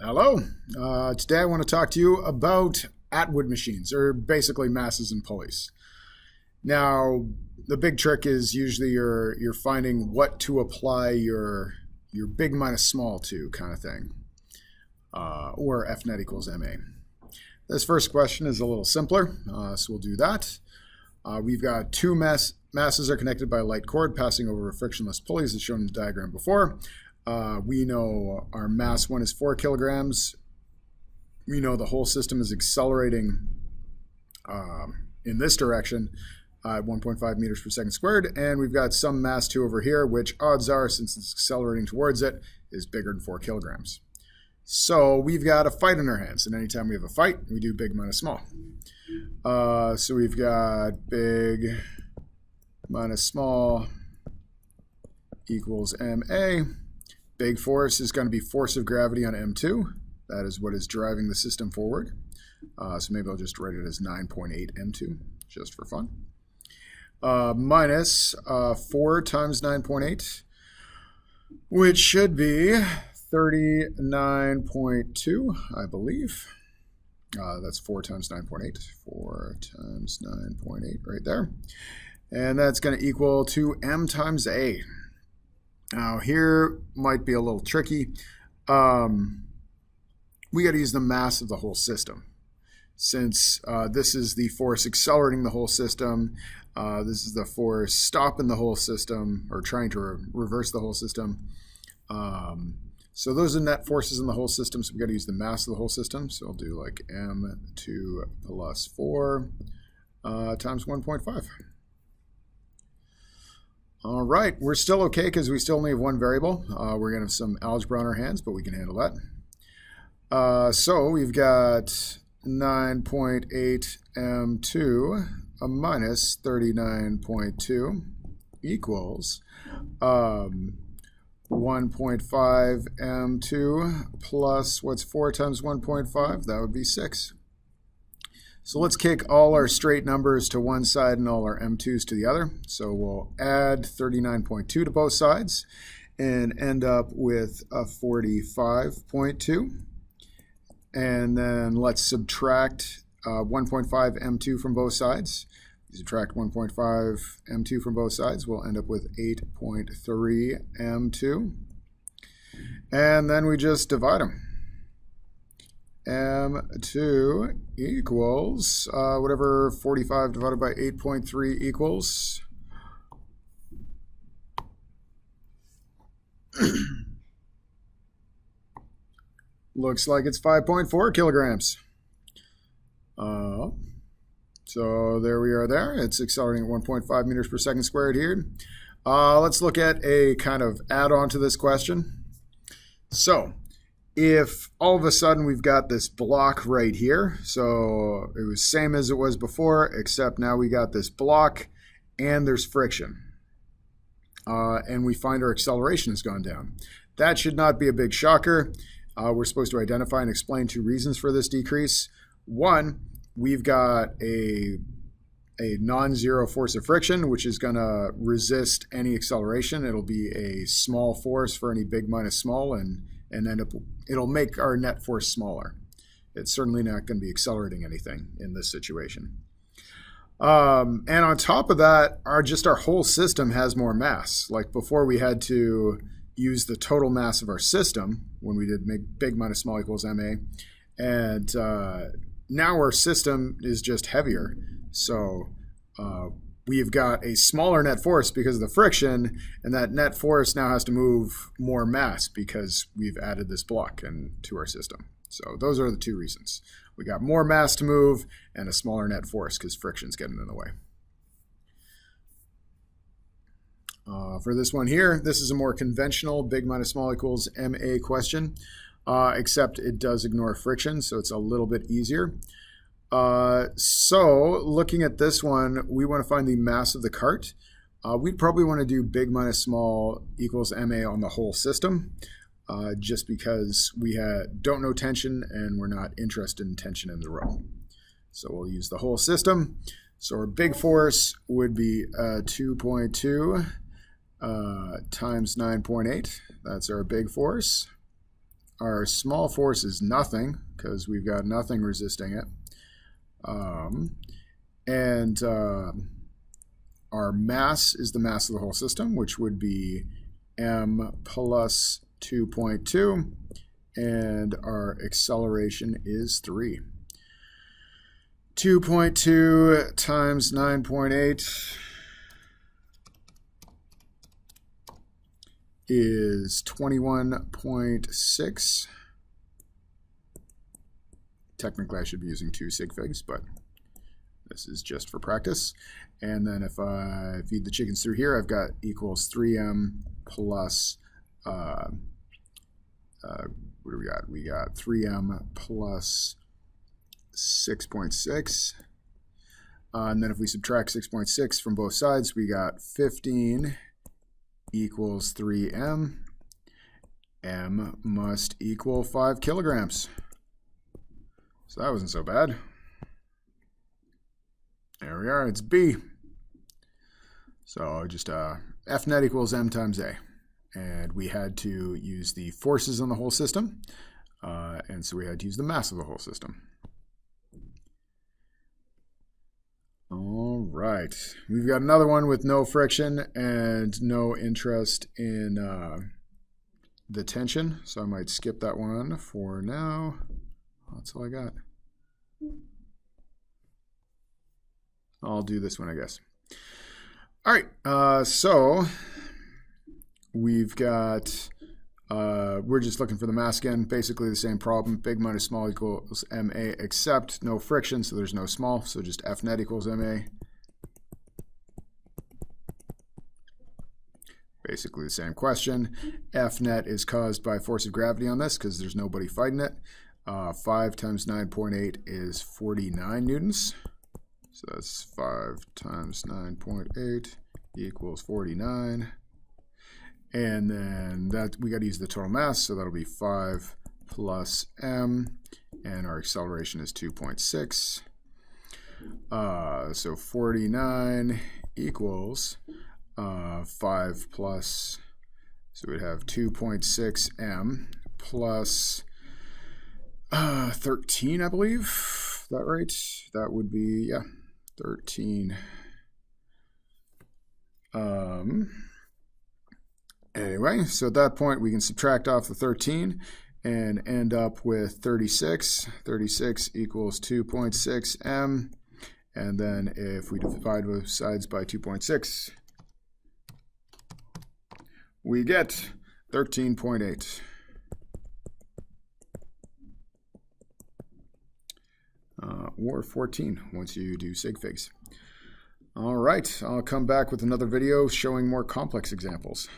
Hello. Today I want to talk to you about Atwood machines, or basically masses and pulleys. Now, the big trick is usually you're finding what to apply your big minus small to kind of thing, or F net equals MA. This first question is a little simpler, so we'll do that. We've got two masses are connected by a light cord passing over frictionless pulleys as shown in the diagram before. We know our mass 1 is 4 kilograms. We know the whole system is accelerating in this direction at 1.5 meters per second squared. And we've got some mass 2 over here, which odds are, since it's accelerating towards it, is bigger than 4 kilograms. So we've got a fight in our hands. And anytime we have a fight, we do big minus small. So we've got big minus small equals MA. Big force is going to be force of gravity on M2. That is what is driving the system forward. So maybe I'll just write it as 9.8 M2, just for fun. Minus 4 times 9.8, which should be 39.2, I believe. That's 4 times 9.8. 4 times 9.8 right there. And that's going to equal to M times A. Now here might be a little tricky. We got to use the mass of the whole system. Since this is the force accelerating the whole system, this is the force stopping the whole system, or trying to reverse the whole system. So those are net forces in the whole system, so we've got to use the mass of the whole system. So I'll do like M2 plus 4 times 1.5. All right, we're still okay because we still only have one variable. We're going to have some algebra on our hands, but we can handle that. So we've got 9.8 M2 minus 39.2 equals 1.5 M2 plus, what's 4 times 1.5? That would be 6. So let's kick all our straight numbers to one side and all our M2s to the other. So we'll add 39.2 to both sides and end up with a 45.2. And then let's subtract 1.5 M2 from both sides. Subtract 1.5 M2 from both sides, we'll end up with 8.3 M2. And then we just divide them. M2 equals whatever 45 divided by 8.3 equals. Looks like it's 5.4 kilograms. So there we are there. It's accelerating at 1.5 meters per second squared here. Let's look at a kind of add-on to this question. So if all of a sudden we've got this block right here, so it was same as it was before, except now we got this block and there's friction. And we find our acceleration has gone down. That should not be a big shocker. We're supposed to identify and explain 2 reasons for this decrease. One, we've got a non-zero force of friction, which is going to resist any acceleration. It'll be a small force for any big minus small, and end up, it'll make our net force smaller. It's certainly not going to be accelerating anything in this situation. And on top of that, our whole system has more mass. Like before, we had to use the total mass of our system when we did make big minus small equals MA. And now our system is just heavier. So we've got a smaller net force because of the friction, and that net force now has to move more mass because we've added this block to our system. So those are the 2 reasons. We got more mass to move and a smaller net force because friction's getting in the way. For this one here, this is a more conventional big minus small equals MA question, except it does ignore friction, so it's a little bit easier. So looking at this one, we want to find the mass of the cart. We'd probably want to do big minus small equals MA on the whole system, just because we don't know tension and we're not interested in tension in the row. So we'll use the whole system. So our big force would be 2.2 times 9.8. That's our big force. our small force is nothing because we've got nothing resisting it. And our mass is the mass of the whole system, which would be m plus 2.2, and our acceleration is 3. 2.2 times 9.8 is 21.6. Technically, I should be using 2 sig figs, but this is just for practice. And then if I feed the chickens through here, I've got equals 3m plus, what do we got? We got 3m plus 6.6. And then if we subtract 6.6 from both sides, we got 15 equals 3m. M must equal 5 kilograms. So that wasn't so bad. There we are, it's B. So just F net equals M times A. And we had to use the forces on the whole system. And so we had to use the mass of the whole system. All right, we've got another one with no friction and no interest in the tension. So I might skip that one for now. That's all I got. I'll do this one, I guess. All right, so we've got, we're just looking for the mass again, basically the same problem. Big minus small equals ma, except no friction, so there's no small, so just F net equals ma. Basically the same question. F net is caused by force of gravity on this because there's nobody fighting it. 5 times 9.8 is 49 newtons. So that's 5 times 9.8 equals 49. And then that we got to use the total mass, so that'll be 5 plus m, and our acceleration is 2.6. So 49 equals 5 plus, so we'd have 2.6 m plus 13, I believe. Is that right? That would be, yeah, 13. Anyway, so at that point we can subtract off the 13 and end up with 36. 36 equals 2.6 m. And then if we divide both sides by 2.6, we get 13.8. Or 14 once you do sig figs. All right, I'll come back with another video showing more complex examples.